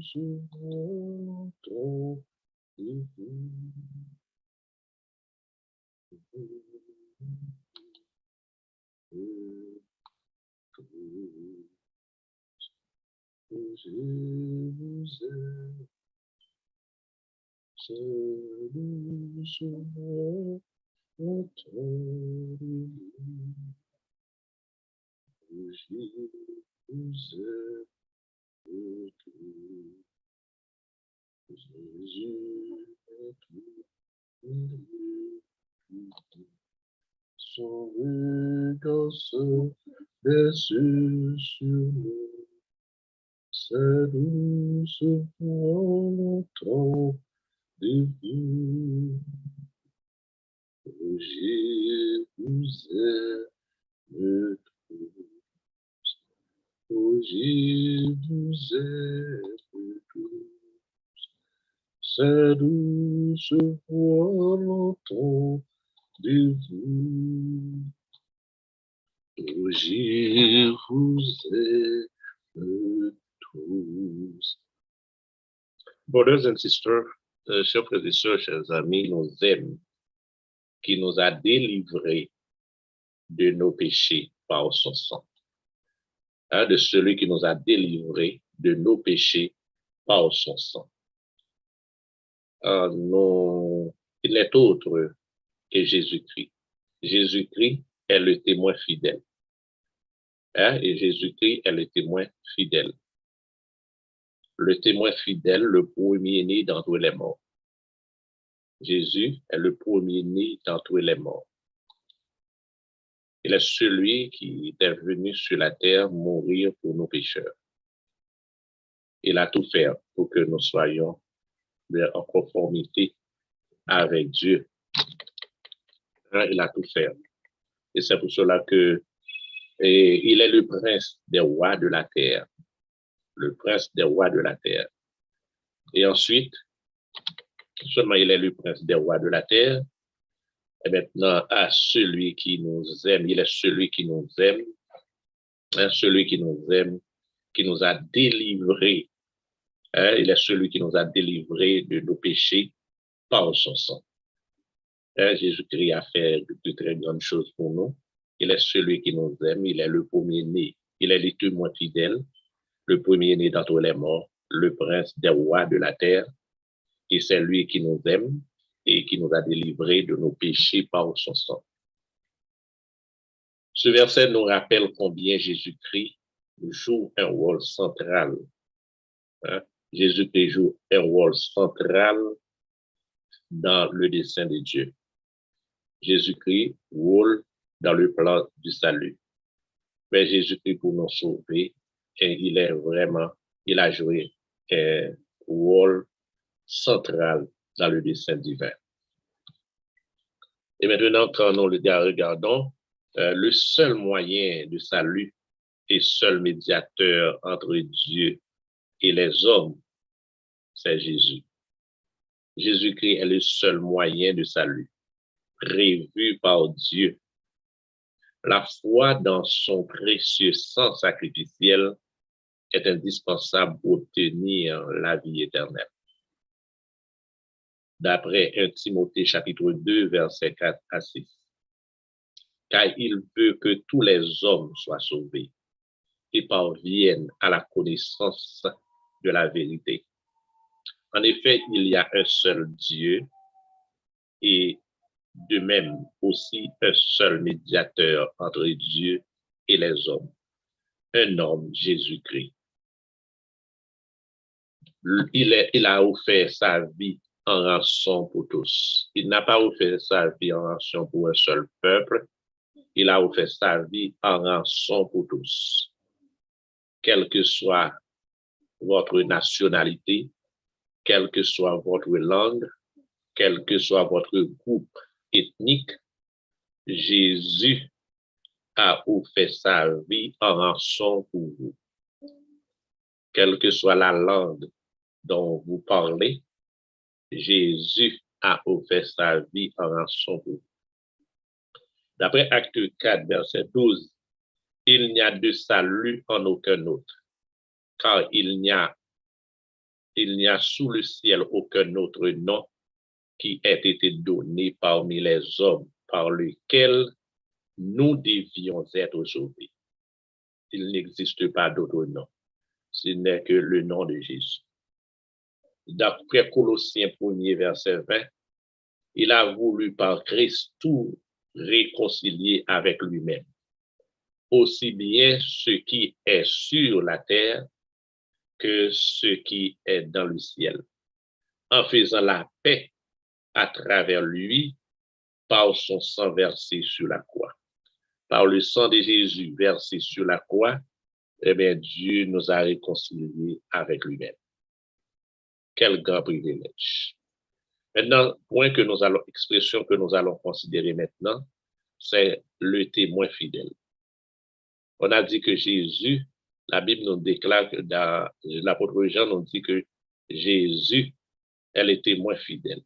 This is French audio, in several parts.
souvent ton divin. Je vous aime, salut souvent ton divin. Je vous aime tous. Jésus est tout. Son regard se baisse sur nous. Sa douce voix l'entend de vous. Je vous aime tous. Oh, je vous aime tous. Sa douce voix l'entend de vous. Oh, je vous aime tous. Brothers and sisters, chers frères et sœurs, chers amis, nous aime qui nous a délivrés de nos péchés par son sang. De celui qui nous a délivrés de nos péchés par son sang. Il est autre que Jésus-Christ. Jésus-Christ est le témoin fidèle. Et Jésus-Christ est le témoin fidèle. Le témoin fidèle, le premier-né d'entre les morts. Jésus est le premier-né d'entre les morts. Il est celui qui est venu sur la terre mourir pour nos pécheurs. Il a tout fait pour que nous soyons en conformité avec Dieu. Il a tout fait. Et c'est pour cela que il est le prince des rois de la terre. Le prince des rois de la terre. Et ensuite, seulement il est le prince des rois de la terre. Et maintenant, à celui qui nous aime, il est celui qui nous aime, celui qui nous aime, qui nous a délivrés. Il est celui qui nous a délivrés de nos péchés par son sang. Jésus-Christ a fait de très grandes choses pour nous. Il est celui qui nous aime, il est le premier-né, il est le témoin fidèle, le premier-né d'entre les morts, le prince des rois de la terre, et c'est lui qui nous aime et qui nous a délivrés de nos péchés par son sang. Ce verset nous rappelle combien Jésus-Christ joue un rôle central. Jésus-Christ joue un rôle central dans le dessein de Dieu. Jésus-Christ roule dans le plan du salut. Mais Jésus-Christ pour nous sauver, et il a joué un rôle central dans le dessein divin. Et maintenant, quand nous le regardons, le seul moyen de salut et seul médiateur entre Dieu et les hommes, c'est Jésus. Jésus-Christ est le seul moyen de salut, prévu par Dieu. La foi dans son précieux sang sacrificiel est indispensable pour obtenir la vie éternelle. D'après 1 Timothée chapitre 2, versets 4 à 6. Car il veut que tous les hommes soient sauvés et parviennent à la connaissance de la vérité. En effet, il y a un seul Dieu et de même aussi un seul médiateur entre Dieu et les hommes, un homme, Jésus-Christ. Il a offert sa vie en rançon pour tous. Il n'a pas offert sa vie en rançon pour un seul peuple. Il a offert sa vie en rançon pour tous. Quelle que soit votre nationalité, quelle que soit votre langue, quel que soit votre groupe ethnique, Jésus a offert sa vie en rançon pour vous. Quelle que soit la langue dont vous parlez, Jésus a offert sa vie en rançon pour vous. D'après Acte 4, verset 12, il n'y a de salut en aucun autre, car il n'y a il n'y a sous le ciel aucun autre nom qui ait été donné parmi les hommes par lequel nous devions être sauvés. Il n'existe pas d'autre nom. Ce n'est que le nom de Jésus. D'après Colossiens 1er, verset 20, il a voulu par Christ tout réconcilier avec lui-même, aussi bien ce qui est sur la terre que ce qui est dans le ciel, en faisant la paix à travers lui par son sang versé sur la croix. Par le sang de Jésus versé sur la croix, eh bien, Dieu nous a réconciliés avec lui-même. Quel grand privilège. Maintenant, expression que nous allons considérer maintenant, c'est le témoin fidèle. On a dit que Jésus, la Bible nous déclare que dans l'apôtre Jean nous dit que Jésus est le témoin fidèle.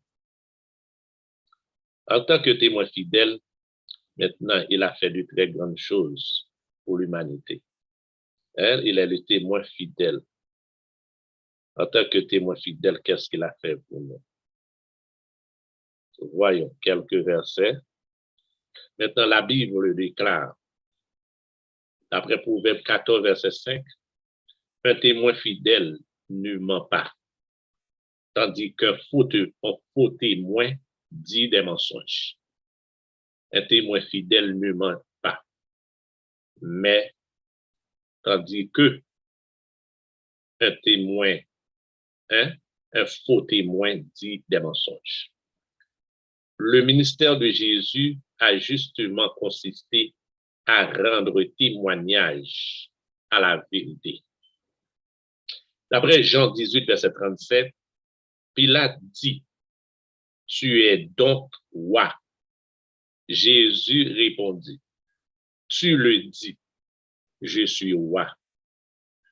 En tant que témoin fidèle, maintenant, il a fait de très grandes choses pour l'humanité. Il est le témoin fidèle. En tant que témoin fidèle, qu'est-ce qu'il a fait pour nous? Voyons quelques versets. Maintenant, la Bible le déclare. D'après Proverbe 14, verset 5, un témoin fidèle ne ment pas, tandis qu'un faux témoin dit des mensonges. Un témoin fidèle ne ment pas, mais tandis que un faux témoin dit des mensonges. Le ministère de Jésus a justement consisté à rendre témoignage à la vérité. D'après Jean 18, verset 37, Pilate dit, « Tu es donc roi. » Jésus répondit, « Tu le dis, je suis roi.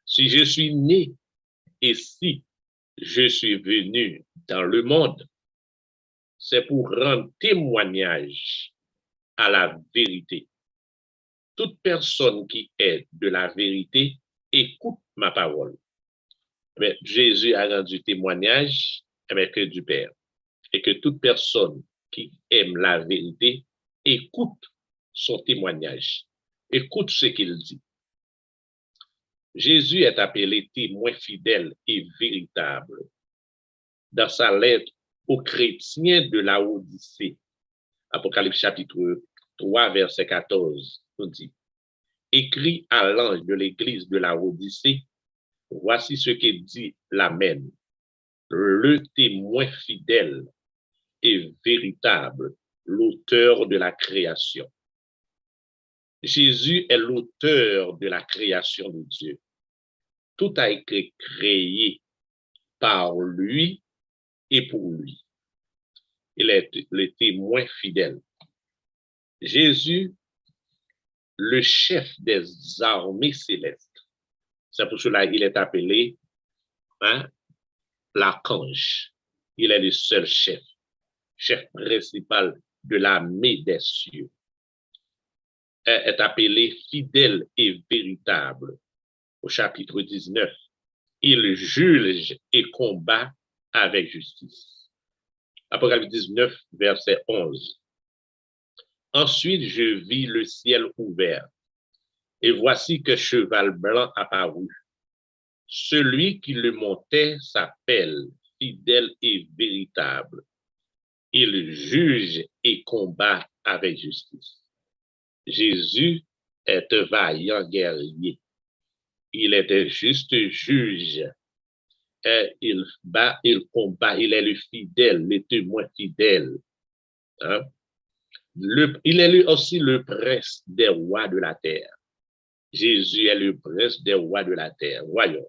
Si je suis né et si je suis venu dans le monde, c'est pour rendre témoignage à la vérité. Toute personne qui est de la vérité écoute ma parole. » Mais Jésus a rendu témoignage que du Père. Et que toute personne qui aime la vérité écoute son témoignage, écoute ce qu'il dit. Jésus est appelé témoin fidèle et véritable. Dans sa lettre aux chrétiens de la Odyssée, Apocalypse chapitre 3, verset 14, nous dit, « Écrit à l'ange de l'église de la Odyssée, voici ce que dit l'Amen, le témoin fidèle et véritable, l'auteur de la création. » Jésus est l'auteur de la création de Dieu. Tout a été créé par lui et pour lui. Il est le témoin fidèle. Jésus, le chef des armées célestes. C'est pour cela qu'il est appelé l'archange. Il est le seul chef principal de l'armée des cieux. Est appelé fidèle et véritable. Au chapitre 19, il juge et combat avec justice. Apocalypse 19, verset 11. Ensuite, je vis le ciel ouvert, et voici que cheval blanc apparut. Celui qui le montait s'appelle fidèle et véritable. Il juge et combat avec justice. Jésus est un vaillant guerrier. Il est un juste juge. Il bat, il combat, il est le fidèle, le témoin fidèle. Il est aussi le prince des rois de la terre. Jésus est le prince des rois de la terre. Voyons.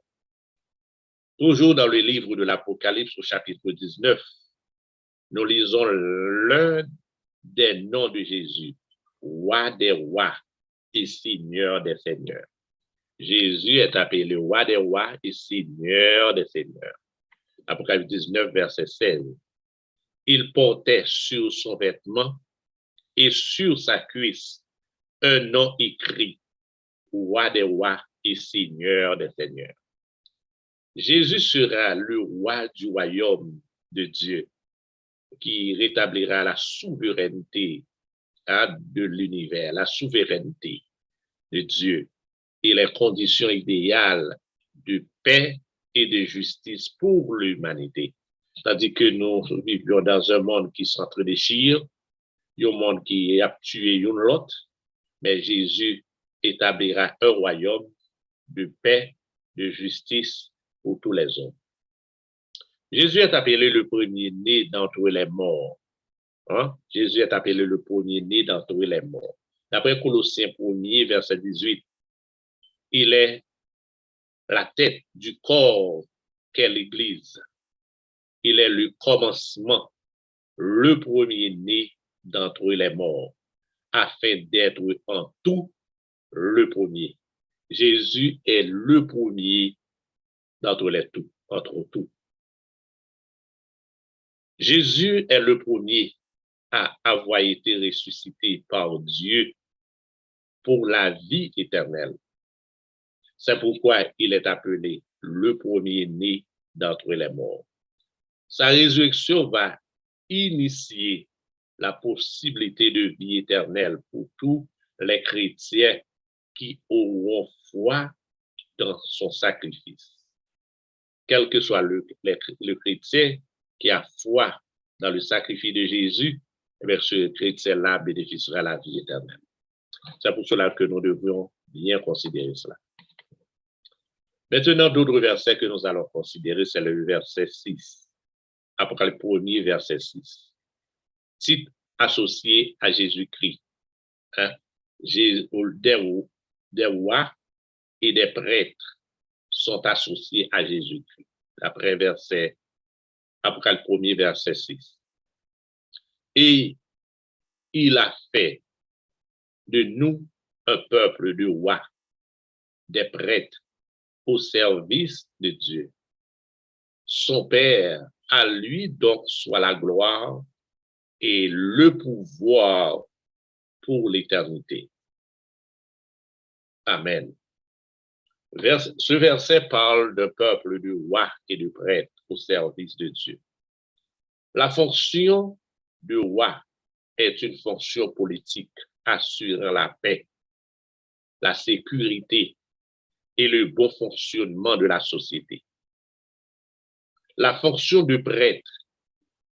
Toujours dans le livre de l'Apocalypse au chapitre 19, nous lisons l'un des noms de Jésus, roi des rois et seigneur des seigneurs. Jésus est appelé roi des rois et seigneur des seigneurs. Apocalypse 19, verset 16. Il portait sur son vêtement et sur sa cuisse un nom écrit, roi des rois et seigneur des seigneurs. Jésus sera le roi du royaume de Dieu qui rétablira la souveraineté de l'univers, la souveraineté de Dieu et les conditions idéales de paix et de justice pour l'humanité. C'est-à-dire que nous vivons dans un monde qui s'entre-déchire, un monde qui a tué l'autre, mais Jésus établira un royaume de paix, de justice pour tous les hommes. Jésus est appelé le premier-né d'entre les morts. Hein? Jésus est appelé le premier-né d'entre les morts. D'après Colossiens 1er, verset 18, il est la tête du corps qu'est l'Église. Il est le commencement, le premier-né d'entre les morts, afin d'être en tout le premier. Jésus est le premier d'entre les tout, entre tout. Jésus est le premier à avoir été ressuscité par Dieu pour la vie éternelle. C'est pourquoi il est appelé le premier-né d'entre les morts. Sa résurrection va initier la possibilité de vie éternelle pour tous les chrétiens qui auront foi dans son sacrifice. Quel que soit le chrétien qui a foi dans le sacrifice de Jésus, eh bien, ce chrétien-là bénéficiera de la vie éternelle. C'est pour cela que nous devons bien considérer cela. Maintenant, d'autres versets que nous allons considérer, c'est le verset 6. Apocalypse 1er, verset 6. Titre associé à Jésus-Christ. Hein? Des rois et des prêtres sont associés à Jésus-Christ. Après Apocalypse 1er, verset 6. Et il a fait de nous un peuple de rois, des prêtres au service de Dieu. Son Père, à lui donc soit la gloire et le pouvoir pour l'éternité. Amen. Ce verset parle d'un peuple de rois et de prêtres au service de Dieu. La fonction de roi est une fonction politique assurant la paix, la sécurité et le bon fonctionnement de la société. La fonction de prêtre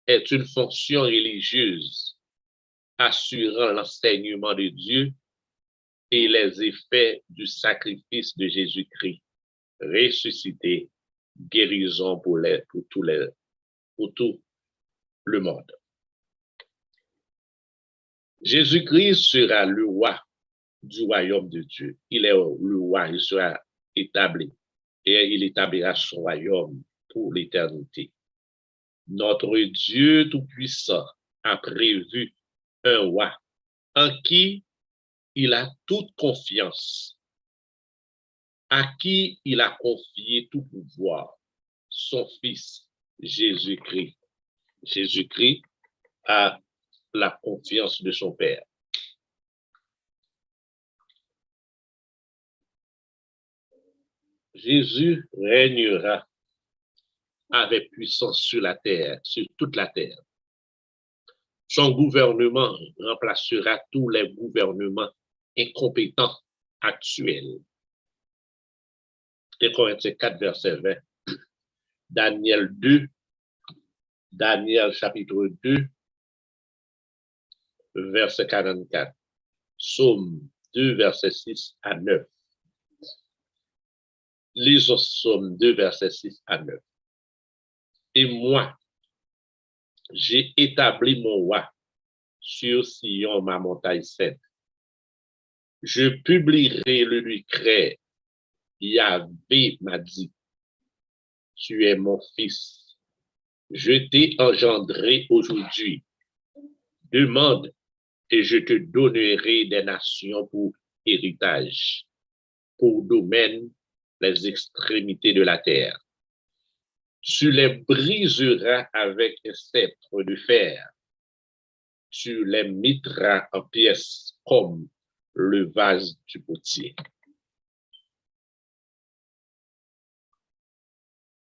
est une fonction religieuse assurant l'enseignement de Dieu et les effets du sacrifice de Jésus-Christ, ressuscité, guérison pour tout le monde. Jésus-Christ sera le roi du royaume de Dieu. Il est le roi, il sera établi et il établira son royaume pour l'éternité. Notre Dieu Tout-Puissant a prévu un roi en qui il a toute confiance, à qui il a confié tout pouvoir, son Fils Jésus-Christ. Jésus-Christ a la confiance de son Père. Jésus régnera avec puissance sur la terre, sur toute la terre. Son gouvernement remplacera tous les gouvernements incompétents actuels. 1 Corinthiens 4, verset 20. Daniel chapitre 2, verset 44. Psaume 2, verset 6 à 9. Lisons Psaume 2, verset 6 à 9. Et moi, j'ai établi mon roi sur Sion, ma montagne sainte. Je publierai le décret. Yahvé m'a dit, tu es mon fils. Je t'ai engendré aujourd'hui. Demande et je te donnerai des nations pour héritage, pour domaine les extrémités de la terre. Tu les briseras avec un sceptre de fer. Tu les mettras en pièces comme le vase du potier.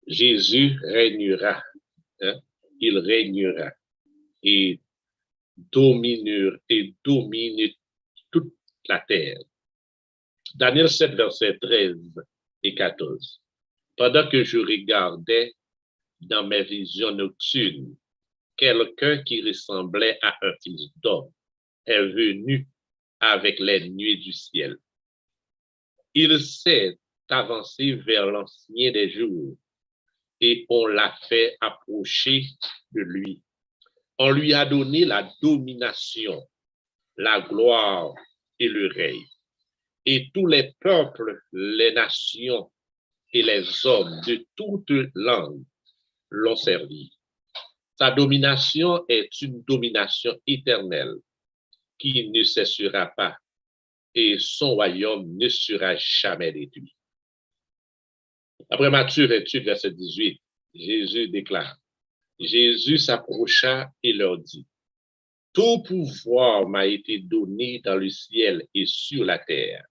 Jésus régnera, hein? Il régnera et domine toute la terre. Daniel 7, versets 13 et 14. Pendant que je regardais dans mes visions nocturnes, quelqu'un qui ressemblait à un fils d'homme est venu avec les nuées du ciel. Il s'est avancé vers l'ancien des jours et on l'a fait approcher de lui. On lui a donné la domination, la gloire et le règne. Et tous les peuples, les nations et les hommes de toutes langues l'ont servi. Sa domination est une domination éternelle qui ne cessera pas et son royaume ne sera jamais détruit. Après Matthieu 28, verset 18, Jésus déclare, Jésus s'approcha et leur dit, tout pouvoir m'a été donné dans le ciel et sur la terre.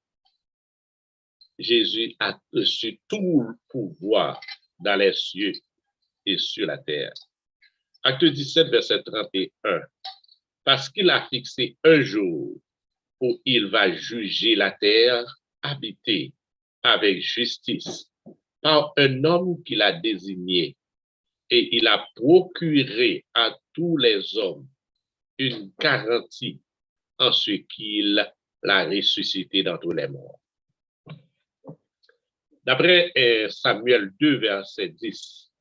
Jésus a reçu tout le pouvoir dans les cieux et sur la terre. Acte 17, verset 31. Parce qu'il a fixé un jour où il va juger la terre habitée avec justice par un homme qu'il a désigné, et il a procuré à tous les hommes une garantie en ce qu'il l'a ressuscité d'entre les morts. D'après Samuel 2, verset 10,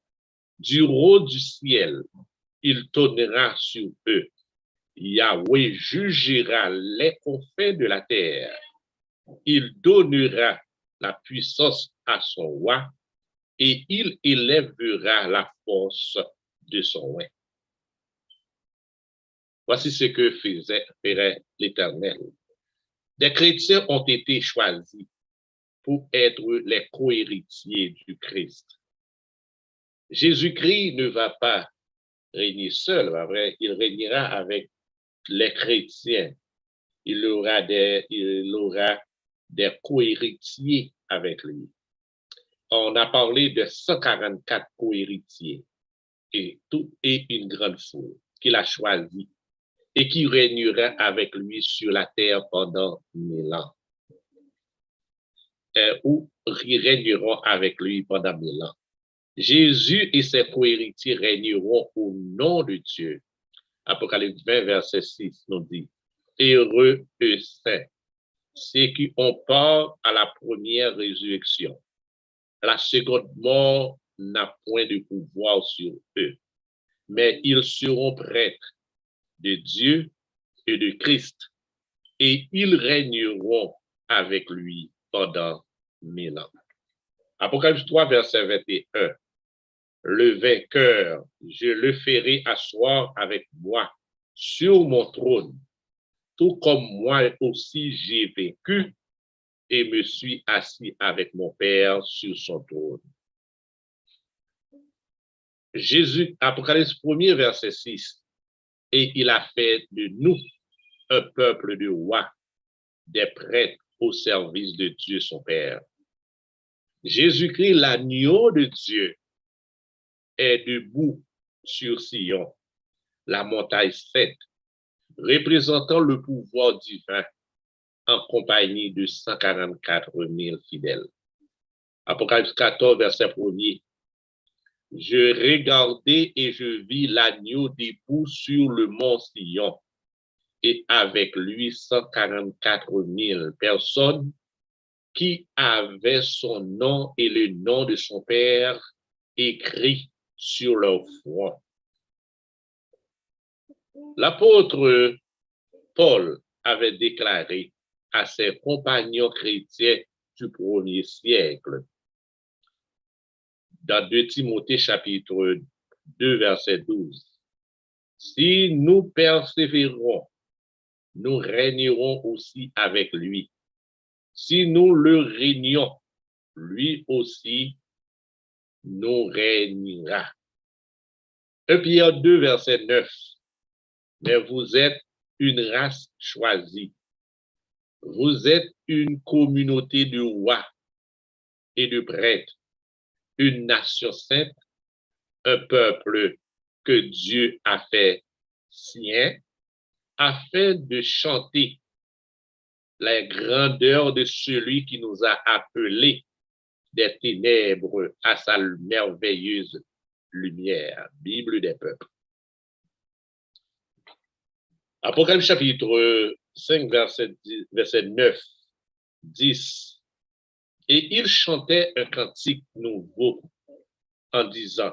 du haut du ciel, il tournera sur eux. Yahweh jugera les confins de la terre. Il donnera la puissance à son roi et il élèvera la force de son roi. Voici ce que ferait l'Éternel. Des chrétiens ont été choisis pour être les co-héritiers du Christ. Jésus-Christ ne va pas régner seul, il régnera avec les chrétiens. Il aura des co-héritiers avec lui. On a parlé de 144 co-héritiers et une grande foule qu'il a choisi et qui régnera avec lui sur la terre pendant 1000 ans. Ou régneront avec lui pendant 1000 ans. Jésus et ses co-héritiers régneront au nom de Dieu. Apocalypse 20, verset 6 nous dit, heureux et saints, ceux qui ont part à la première résurrection. La seconde mort n'a point de pouvoir sur eux, mais ils seront prêtres de Dieu et de Christ, et ils régneront avec lui pendant 1000 ans. Apocalypse 3, verset 21. Le vainqueur, je le ferai asseoir avec moi sur mon trône, tout comme moi aussi j'ai vaincu et me suis assis avec mon Père sur son trône. Jésus, Apocalypse 1er, verset 6, et il a fait de nous un peuple de rois, des prêtres au service de Dieu son Père. Jésus-Christ, l'agneau de Dieu, est debout sur Sion, la montagne sainte, représentant le pouvoir divin en compagnie de 144 000 fidèles. Apocalypse 14, verset 1er. Je regardai et je vis l'agneau debout sur le mont Sion, et avec lui 144 000 personnes qui avaient son nom et le nom de son Père écrit sur leur front. L'apôtre Paul avait déclaré à ses compagnons chrétiens du premier siècle, dans 2 Timothée chapitre 2, verset 12, si nous persévérons, nous régnerons aussi avec lui. Si nous le régnons, lui aussi nous régnera. 1 Pierre 2, verset 9. Mais vous êtes une race choisie. Vous êtes une communauté de rois et de prêtres, une nation sainte, un peuple que Dieu a fait sien, afin de chanter la grandeur de celui qui nous a appelés des ténèbres à sa merveilleuse lumière. Bible des peuples. Apocalypse chapitre 5, verset 9, 10. Et il chantait un cantique nouveau en disant,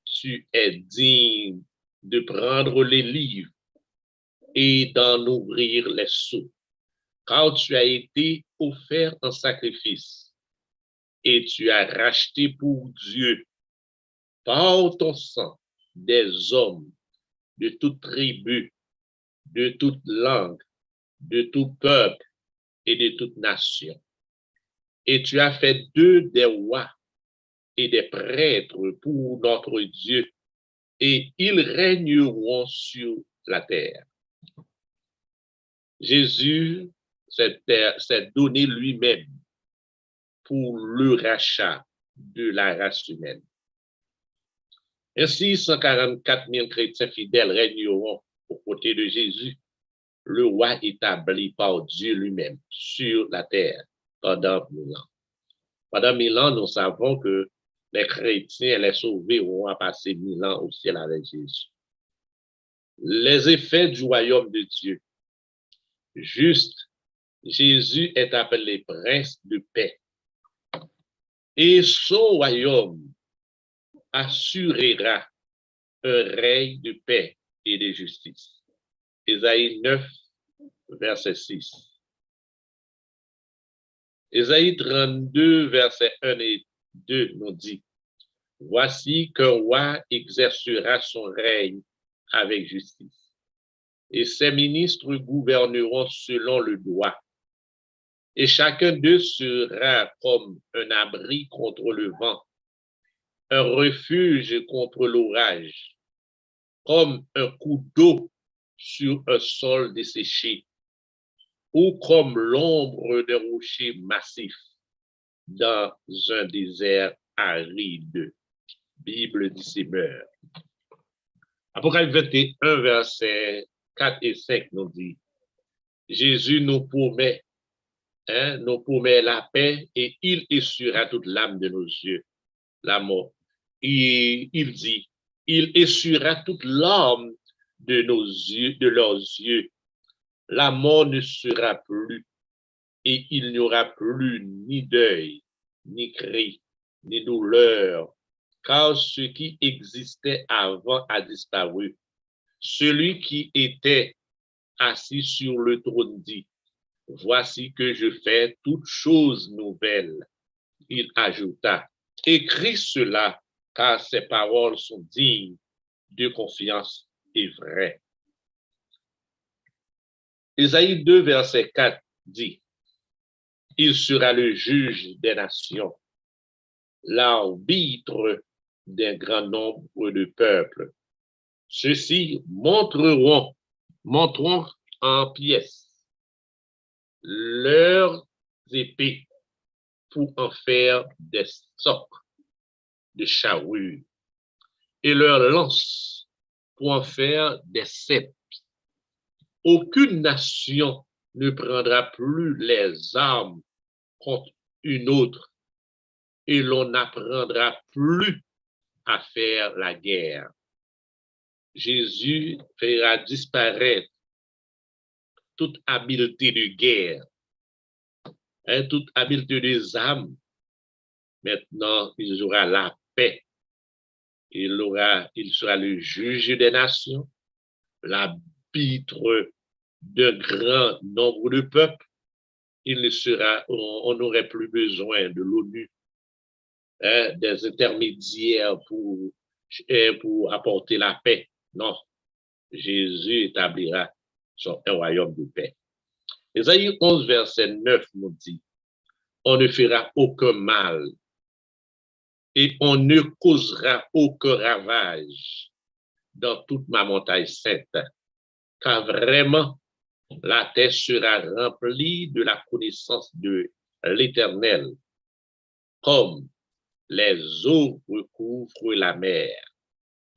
tu es digne de prendre les livres et d'en ouvrir les sceaux, car tu as été offert en sacrifice et tu as racheté pour Dieu par ton sang des hommes de toute tribu, de toute langue, de tout peuple et de toute nation. Et tu as fait d'eux des rois et des prêtres pour notre Dieu, et ils régneront sur la terre. Jésus s'est donné lui-même pour le rachat de la race humaine. Ainsi, 144 000 chrétiens fidèles régneront aux côtés de Jésus, le roi établi par Dieu lui-même sur la terre pendant 1000 ans. Pendant 1000 ans, nous savons que les chrétiens, les sauvés, vont passer 1000 ans au ciel avec Jésus. Les effets du royaume de Dieu. Juste, Jésus est appelé prince de paix. Et son royaume assurera un règne de paix et de justice. Ésaïe 9, verset 6. Ésaïe 32, verset 1 et 2 nous dit, voici qu'un roi exercera son règne avec justice, et ses ministres gouverneront selon le droit, et chacun d'eux sera comme un abri contre le vent, un refuge contre l'orage, comme un coup d'eau sur un sol desséché, ou comme l'ombre d'un rocher massif dans un désert aride. Bible dissimeur. Apocalypse 21, verset 4 et 5 nous dit, Jésus nous promet la paix et il essuiera toute l'âme de nos yeux, la mort. Et il dit, il essuiera toute l'âme de nos yeux, de leurs yeux. La mort ne sera plus et il n'y aura plus ni deuil, ni cri, ni douleur, car ce qui existait avant a disparu. Celui qui était assis sur le trône dit, voici que je fais toutes choses nouvelles. Il ajouta, écris cela, car ces paroles sont dignes de confiance et vraies. Ésaïe 2, verset 4 dit, il sera le juge des nations, l'arbitre d'un grand nombre de peuples. Ceux-ci montreront en pièces leurs épées pour en faire des socs de charrue et leurs lances pour en faire des ceps. Aucune nation ne prendra plus les armes contre une autre et l'on n'apprendra plus à faire la guerre. Jésus fera disparaître toute habileté de guerre, toute habileté des âmes. Maintenant, il aura la paix. Il sera le juge des nations, l'arbitre d'un grand nombre de peuples. On n'aurait plus besoin de l'ONU, des intermédiaires pour apporter la paix. Non, Jésus établira un royaume de paix. Ésaïe 11, verset 9 nous dit, on ne fera aucun mal et on ne causera aucun ravage dans toute ma montagne sainte, car vraiment, la terre sera remplie de la connaissance de l'Éternel, comme les eaux recouvrent la mer.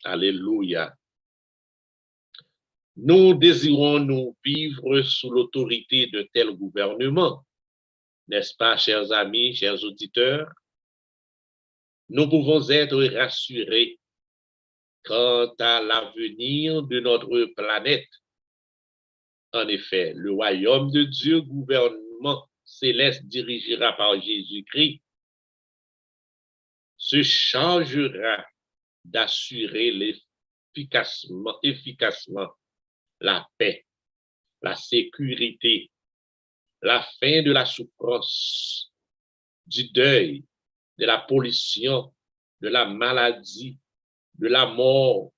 Alléluia. Nous désirons-nous vivre sous l'autorité de tel gouvernement, n'est-ce pas, chers amis, chers auditeurs? Nous pouvons être rassurés quant à l'avenir de notre planète. En effet, le royaume de Dieu, gouvernement céleste dirigera par Jésus-Christ, se chargera d'assurer efficacement la paix, la sécurité, la fin de la souffrance, du deuil, de la pollution, de la maladie, de la mort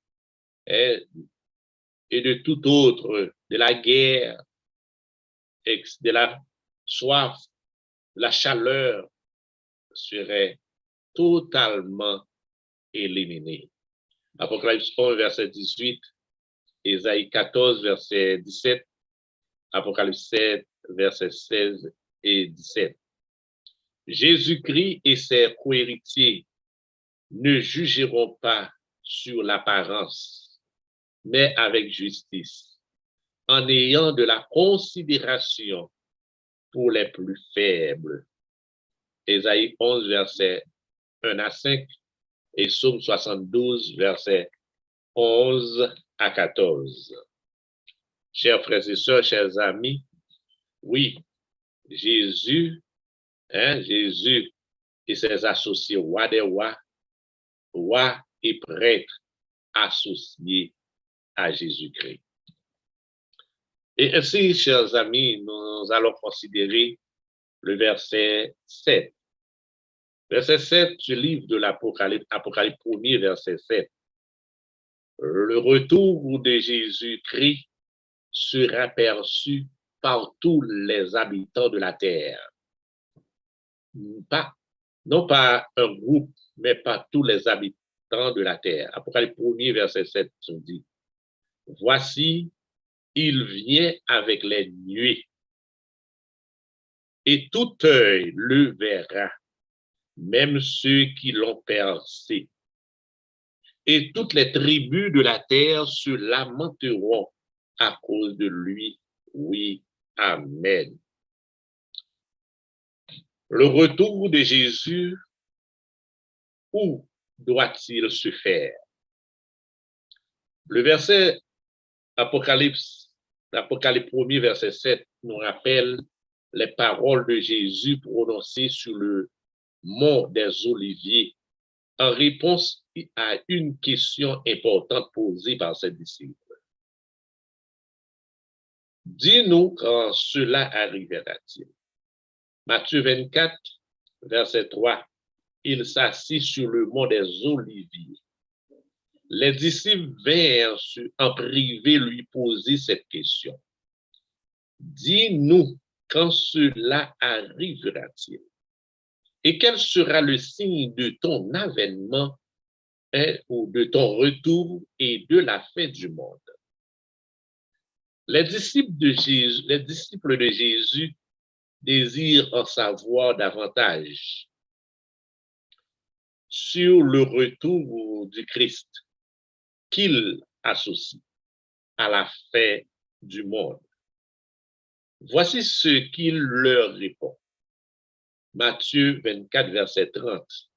et de tout autre, de la guerre, de la soif, de la chaleur serait totalement éliminé. Apocalypse 1, verset 18, Ésaïe 14, verset 17, Apocalypse 7, verset 16 et 17. Jésus-Christ et ses cohéritiers ne jugeront pas sur l'apparence, mais avec justice, en ayant de la considération pour les plus faibles. Ésaïe 11, verset 1 à 5 et Psaume 72, verset 11 à 14. Chers frères et sœurs, chers amis, oui, Jésus et ses associés, rois des rois, rois et prêtres associés à Jésus-Christ. Et ainsi, chers amis, nous allons considérer le verset 7. Verset 7 du livre de l'Apocalypse, Apocalypse 1er, verset 7. Le retour de Jésus-Christ sera perçu par tous les habitants de la terre. Non pas un groupe, mais par tous les habitants de la terre. Apocalypse 1er, verset 7, nous dit, voici, il vient avec les nuées, et tout œil le verra, même ceux qui l'ont percé. Et toutes les tribus de la terre se lamenteront à cause de lui. Oui, amen. Le retour de Jésus, où doit-il se faire? Le verset Apocalypse 1er, verset 7, nous rappelle les paroles de Jésus prononcées sur le mont des Oliviers en réponse à une question importante posée par ses disciples. Dis-nous quand cela arrivera-t-il? Matthieu 24, verset 3, il s'assit sur le mont des Oliviers. Les disciples vinrent en privé lui poser cette question. Dis-nous quand cela arrivera-t-il? Et quel sera le signe de ton avènement ou de ton retour et de la fin du monde? Les disciples de Jésus désirent en savoir davantage sur le retour du Christ qu'il associe à la fin du monde. Voici ce qu'il leur répond. Matthieu 24, verset 30.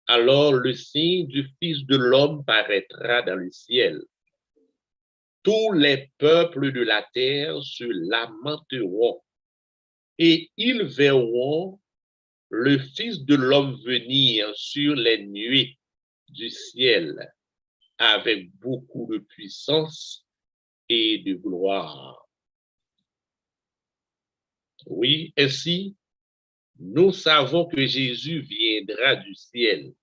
Alors le signe du Fils de l'homme paraîtra dans le ciel. Tous les peuples de la terre se lamenteront et ils verront le Fils de l'homme venir sur les nuées du ciel avec beaucoup de puissance et de gloire. Oui, ainsi, nous savons que Jésus viendra du ciel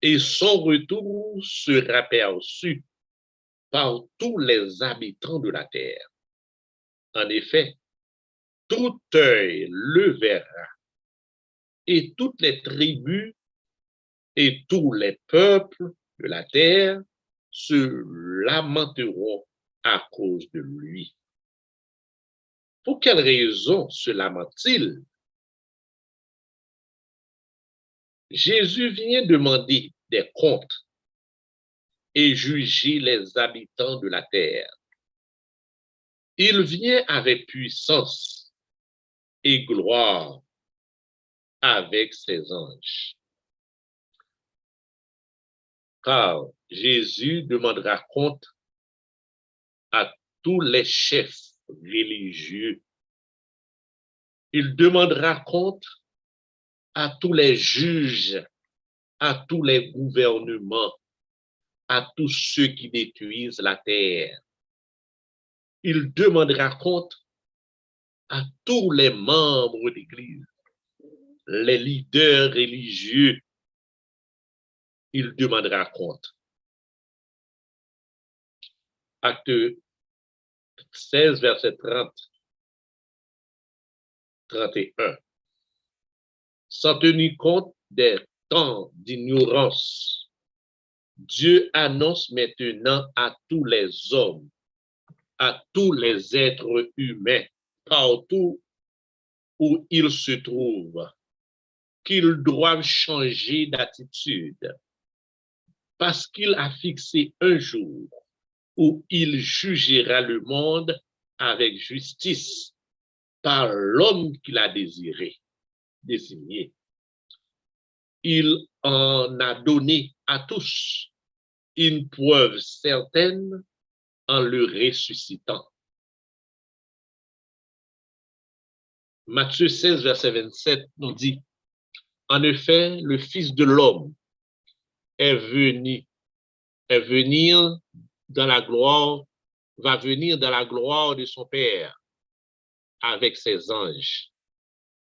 et son retour sera perçu par tous les habitants de la terre. En effet, tout œil le verra et toutes les tribus et tous les peuples de la terre se lamenteront à cause de lui. Pour quelle raison se lamentent-ils? Jésus vient demander des comptes et juger les habitants de la terre. Il vient avec puissance et gloire avec ses anges. Car Jésus demandera compte à tous les chefs religieux. Il demandera compte à tous les juges, à tous les gouvernements, à tous ceux qui détruisent la terre. Il demandera compte à tous les membres d'Église, les leaders religieux. Il demandera compte. Acte 16, verset 30, 31. Sans tenir compte des temps d'ignorance, Dieu annonce maintenant à tous les hommes, à tous les êtres humains, partout où ils se trouvent, qu'ils doivent changer d'attitude parce qu'il a fixé un jour où il jugera le monde avec justice par l'homme qu'il a désigné. Il en a donné à tous une preuve certaine en le ressuscitant. Matthieu 16, verset 27 nous dit, en effet, le Fils de l'homme est venu, dans la gloire, va venir dans la gloire de son Père avec ses anges.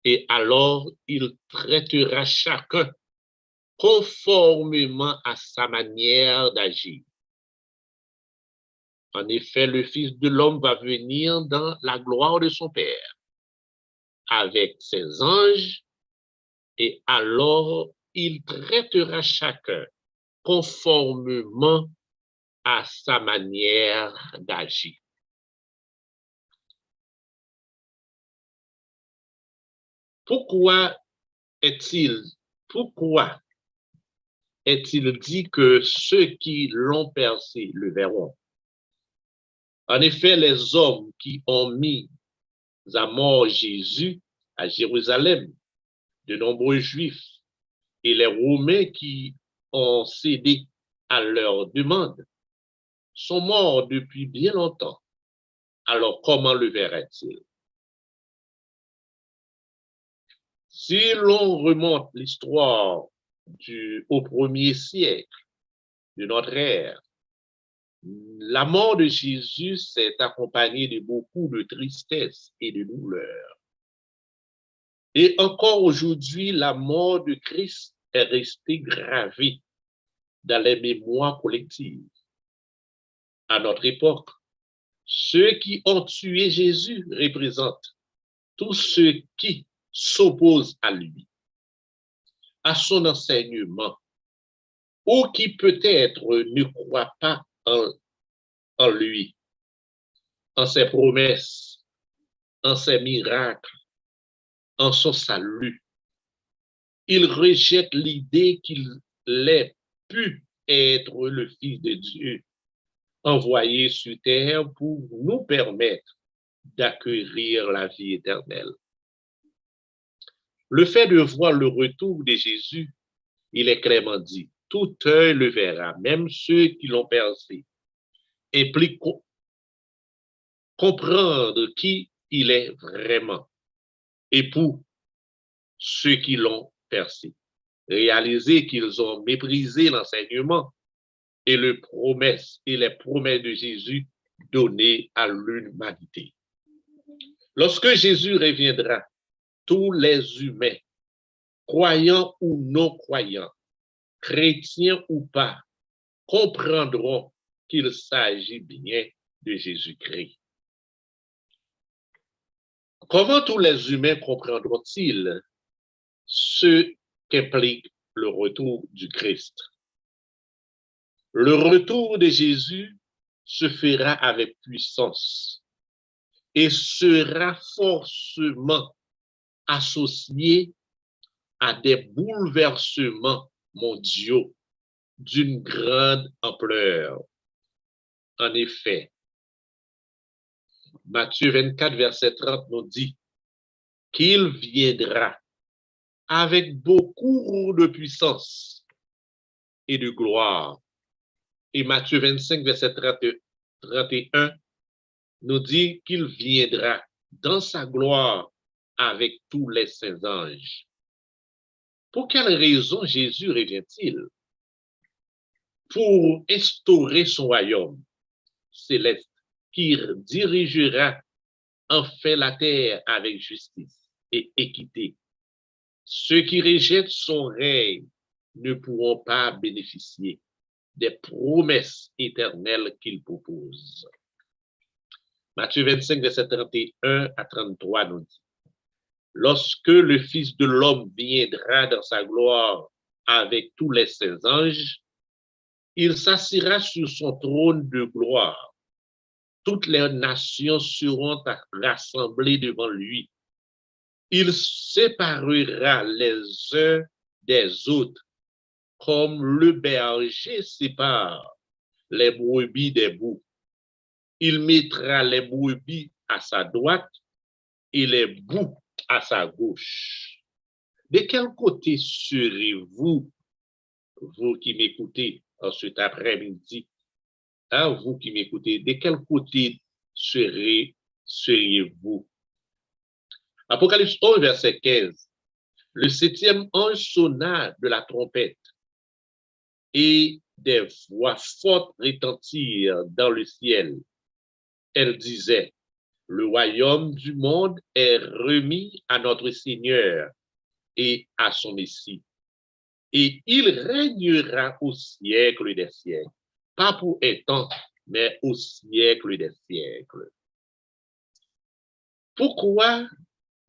Et alors, il traitera chacun conformément à sa manière d'agir. En effet, le Fils de l'homme va venir dans la gloire de son Père avec ses anges, et alors il traitera chacun conformément à sa manière d'agir. Pourquoi est-il dit que ceux qui l'ont percé le verront? En effet, les hommes qui ont mis à mort Jésus à Jérusalem, de nombreux Juifs et les Romains qui ont cédé à leur demande, sont morts depuis bien longtemps. Alors comment le verraient-ils? Si l'on remonte l'histoire au 1er siècle de notre ère, la mort de Jésus s'est accompagnée de beaucoup de tristesse et de douleur. Et encore aujourd'hui, la mort de Christ est restée gravée dans les mémoires collectives. À notre époque, ceux qui ont tué Jésus représentent tous ceux qui s'opposent à lui, à son enseignement, ou qui peut-être ne croient pas en lui, en ses promesses, en ses miracles, en son salut. Ils rejettent l'idée qu'il ait pu être le Fils de Dieu, envoyé sur terre pour nous permettre d'acquérir la vie éternelle. Le fait de voir le retour de Jésus, il est clairement dit, tout œil le verra, même ceux qui l'ont percé, implique comprendre qui il est vraiment. Et pour ceux qui l'ont percé, réaliser qu'ils ont méprisé l'enseignement et les promesses de Jésus données à l'humanité. Lorsque Jésus reviendra, tous les humains, croyants ou non croyants, chrétiens ou pas, comprendront qu'il s'agit bien de Jésus-Christ. Comment tous les humains comprendront-ils ce qu'implique le retour du Christ? Le retour de Jésus se fera avec puissance et sera forcément associé à des bouleversements mondiaux d'une grande ampleur. En effet, Matthieu 24, verset 30 nous dit qu'il viendra avec beaucoup de puissance et de gloire. Et Matthieu 25, verset 31 nous dit qu'il viendra dans sa gloire avec tous les saints anges. Pour quelle raison Jésus revient-il? Pour instaurer son royaume céleste qui dirigera enfin la terre avec justice et équité. Ceux qui rejettent son règne ne pourront pas bénéficier des promesses éternelles qu'il propose. Matthieu 25, verset 31 à 33 nous dit: lorsque le Fils de l'homme viendra dans sa gloire avec tous les saints anges, il s'assiera sur son trône de gloire. Toutes les nations seront rassemblées devant lui. Il séparera les uns des autres, comme le berger sépare les brebis des boucs. Il mettra les brebis à sa droite et les boucs à sa gauche. De quel côté serez-vous, vous qui m'écoutez en cet après-midi? Vous qui m'écoutez, de quel côté seriez-vous? Apocalypse 11, verset 15. Le 7e ange sonna de la trompette et des voix fortes retentirent dans le ciel. Elle disait: le royaume du monde est remis à notre Seigneur et à son Messie. Et il régnera au siècle des siècles. Pas pour un temps, mais au siècle des siècles. Pourquoi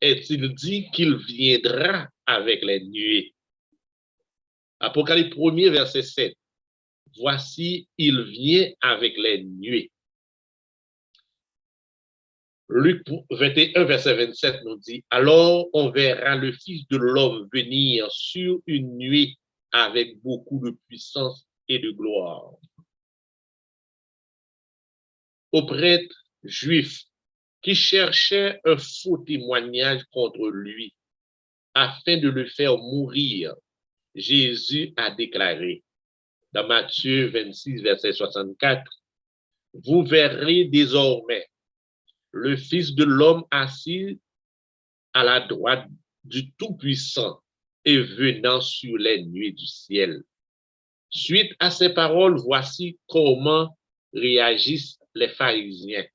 est-il dit qu'il viendra avec les nuées? Apocalypse 1er, verset 7. Voici, il vient avec les nuées. Luc 21, verset 27 nous dit: alors on verra le Fils de l'homme venir sur une nuée avec beaucoup de puissance et de gloire. Aux prêtres juifs qui cherchaient un faux témoignage contre lui afin de le faire mourir, Jésus a déclaré dans Matthieu 26, verset 64, vous verrez désormais le Fils de l'homme assis à la droite du Tout-Puissant et venant sur les nuées du ciel. Suite à ces paroles, voici comment réagissent les pharisiens.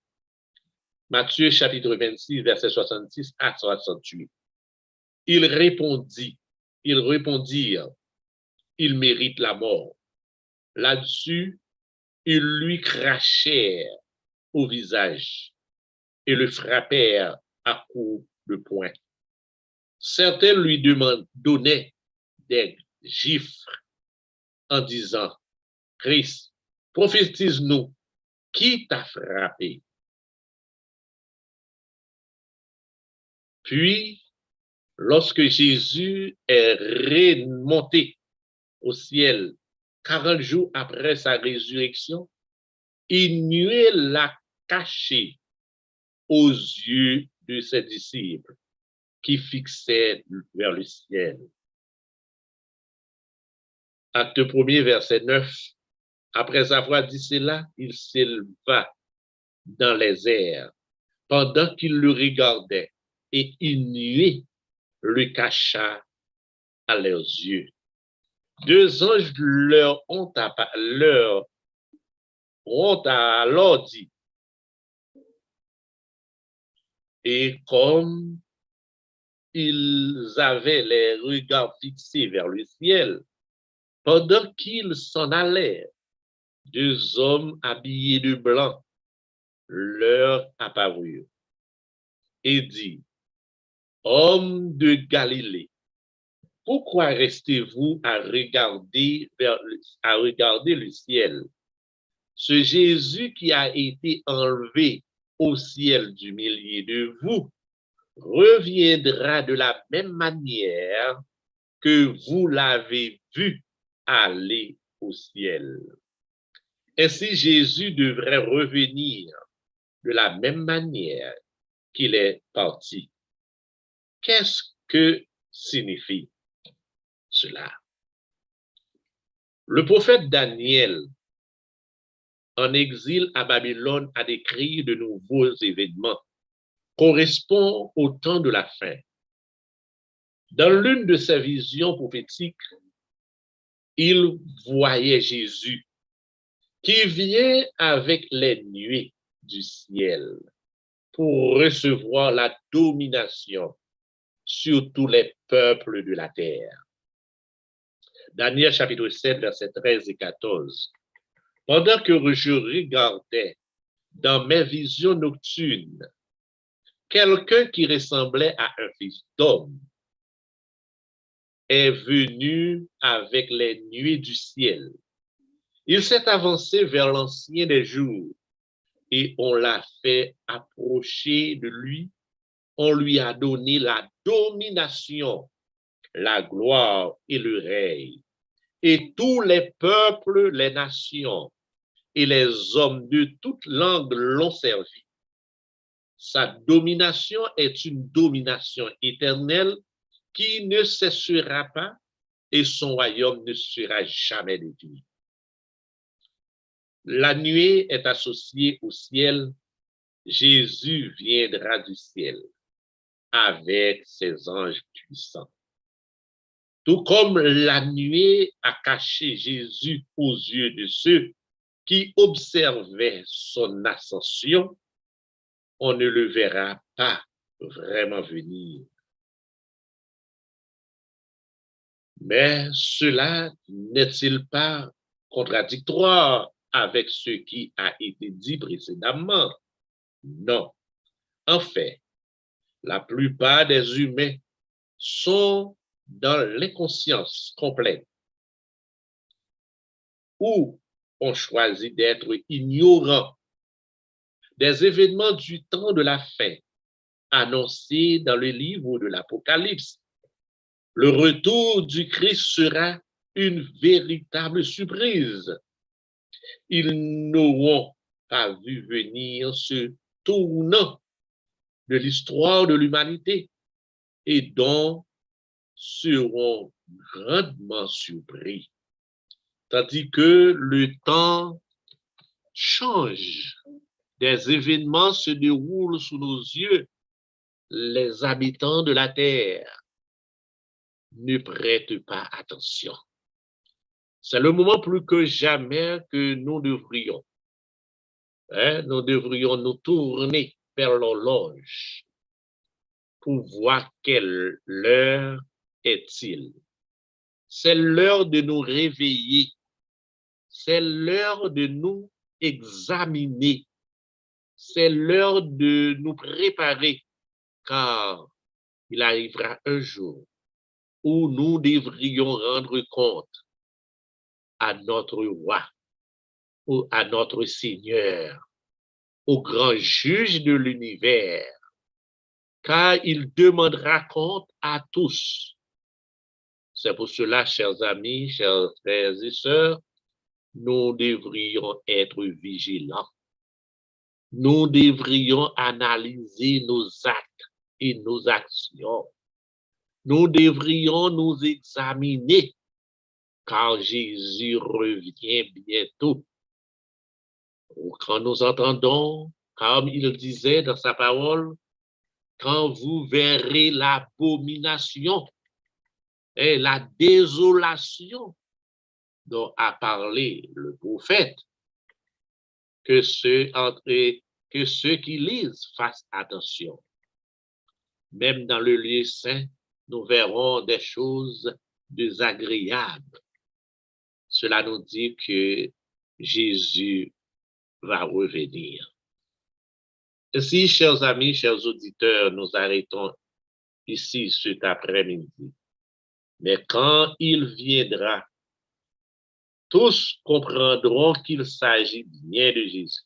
Matthieu chapitre 26, verset 66 à 68. Ils répondirent, il mérite la mort. Là-dessus, ils lui crachèrent au visage et le frappèrent à coups de poing. Certains lui donnaient des gifles en disant: Christ, prophétise-nous, qui t'a frappé? Puis, lorsque Jésus est remonté au ciel 40 jours après sa résurrection, une nuée l'a caché aux yeux de ses disciples qui fixaient vers le ciel. Acte 1er, verset 9. Après avoir dit cela, il s'éleva dans les airs pendant qu'il le regardait, et une nuée le cacha à leurs yeux. Deux anges leur ont alors dit, et comme ils avaient les regards fixés vers le ciel, pendant qu'ils s'en allaient, deux hommes habillés de blanc leur apparurent et dit: hommes de Galilée, pourquoi restez-vous à regarder le ciel? Ce Jésus qui a été enlevé au ciel du milieu de vous reviendra de la même manière que vous l'avez vu aller au ciel. Ainsi, Jésus devrait revenir de la même manière qu'il est parti. Qu'est-ce que signifie cela? Le prophète Daniel, en exil à Babylone, a décrit de nouveaux événements correspondant au temps de la fin. Dans l'une de ses visions prophétiques, il voyait Jésus qui vient avec les nuées du ciel pour recevoir la domination sur tous les peuples de la terre. Daniel chapitre 7, versets 13 et 14. Pendant que je regardais dans mes visions nocturnes, quelqu'un qui ressemblait à un fils d'homme est venu avec les nuées du ciel. Il s'est avancé vers l'ancien des jours et on l'a fait approcher de lui. On lui a donné la domination, la gloire et le règne. Et tous les peuples, les nations et les hommes de toute langue l'ont servi. Sa domination est une domination éternelle qui ne cessera pas et son royaume ne sera jamais détruit. La nuée est associée au ciel. Jésus viendra du ciel avec ses anges puissants. Tout comme la nuée a caché Jésus aux yeux de ceux qui observaient son ascension, on ne le verra pas vraiment venir. Mais cela n'est-il pas contradictoire avec ce qui a été dit précédemment? Non. En fait, la plupart des humains sont dans l'inconscience complète ou ont choisi d'être ignorants des événements du temps de la fin annoncés dans le livre de l'Apocalypse. Le retour du Christ sera une véritable surprise. Ils n'auront pas vu venir ce tournant de l'histoire de l'humanité et dont seront grandement surpris. Tandis que le temps change, des événements se déroulent sous nos yeux, les habitants de la terre ne prêtent pas attention. C'est le moment plus que jamais que nous devrions nous tourner vers l'horloge pour voir quelle heure est-il. C'est l'heure de nous réveiller. C'est l'heure de nous examiner. C'est l'heure de nous préparer, car il arrivera un jour où nous devrions rendre compte à notre roi ou à notre Seigneur, au grand juge de l'univers, car il demandera compte à tous. C'est pour cela, chers amis, chers frères et sœurs, nous devrions être vigilants. Nous devrions analyser nos actes et nos actions. Nous devrions nous examiner, car Jésus revient bientôt. Quand nous entendons, comme il disait dans sa parole, quand vous verrez l'abomination et la désolation dont a parlé le prophète, que ceux qui lisent fassent attention. Même dans le lieu saint, nous verrons des choses désagréables. Cela nous dit que Jésus va revenir. Ainsi, chers amis, chers auditeurs, nous arrêtons ici cet après-midi. Mais quand il viendra, tous comprendront qu'il s'agit bien de Jésus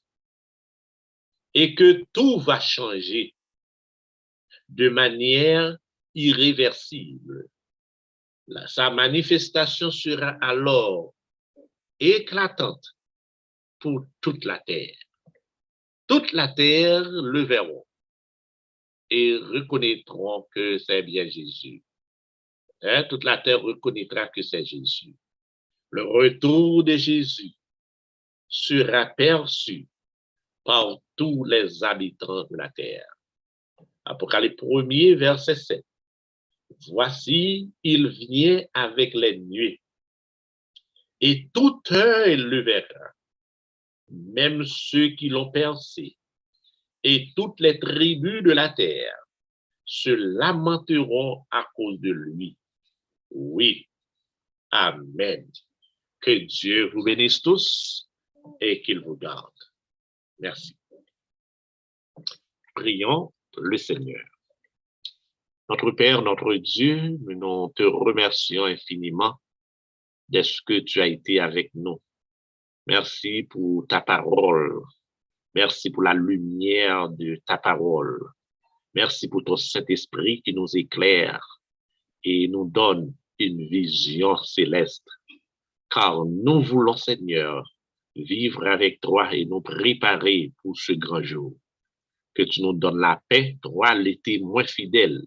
et que tout va changer de manière irréversible. Sa manifestation sera alors éclatante pour toute la terre. Toute la terre le verront et reconnaîtront que c'est bien Jésus. Hein? Toute la terre reconnaîtra que c'est Jésus. Le retour de Jésus sera perçu par tous les habitants de la terre. Apocalypse 1er, verset 7. Voici, il vient avec les nuées, et tout œil le verra, même ceux qui l'ont percé, et toutes les tribus de la terre se lamenteront à cause de lui. Oui, amen. Que Dieu vous bénisse tous et qu'il vous garde. Merci. Prions le Seigneur. Notre Père, notre Dieu, nous te remercions infiniment de ce que tu as été avec nous. Merci pour ta parole. Merci pour la lumière de ta parole. Merci pour ton Saint-Esprit qui nous éclaire et nous donne une vision céleste. Car nous voulons, Seigneur, vivre avec toi et nous préparer pour ce grand jour. Que tu nous donnes la paix, toi, le témoin fidèle,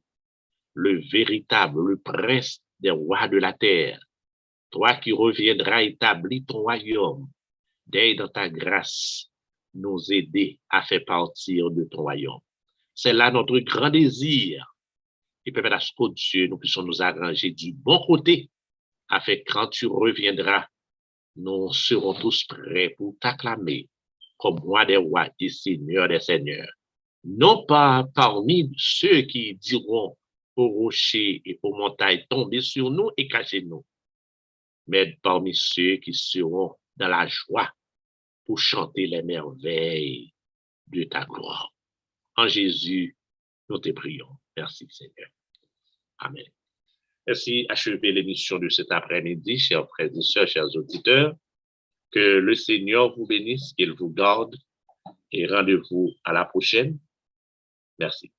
le véritable, le prince des rois de la terre. Toi qui reviendras établir ton royaume, d'aide dans ta grâce, nous aider à faire partir de ton royaume. C'est là notre grand désir. Et permettre à ce que Dieu, nous puissions nous arranger du bon côté, afin que quand tu reviendras, nous serons tous prêts pour t'acclamer comme roi des rois et seigneur des seigneurs. Non pas parmi ceux qui diront aux rochers et aux montagnes, tombez sur nous et cachez-nous, mais parmi ceux qui seront dans la joie pour chanter les merveilles de ta gloire. En Jésus, nous te prions. Merci, Seigneur. Amen. Ainsi achevé l'émission de cet après-midi, chers frères et sœurs, chers auditeurs. Que le Seigneur vous bénisse, qu'il vous garde et rendez-vous à la prochaine. Merci.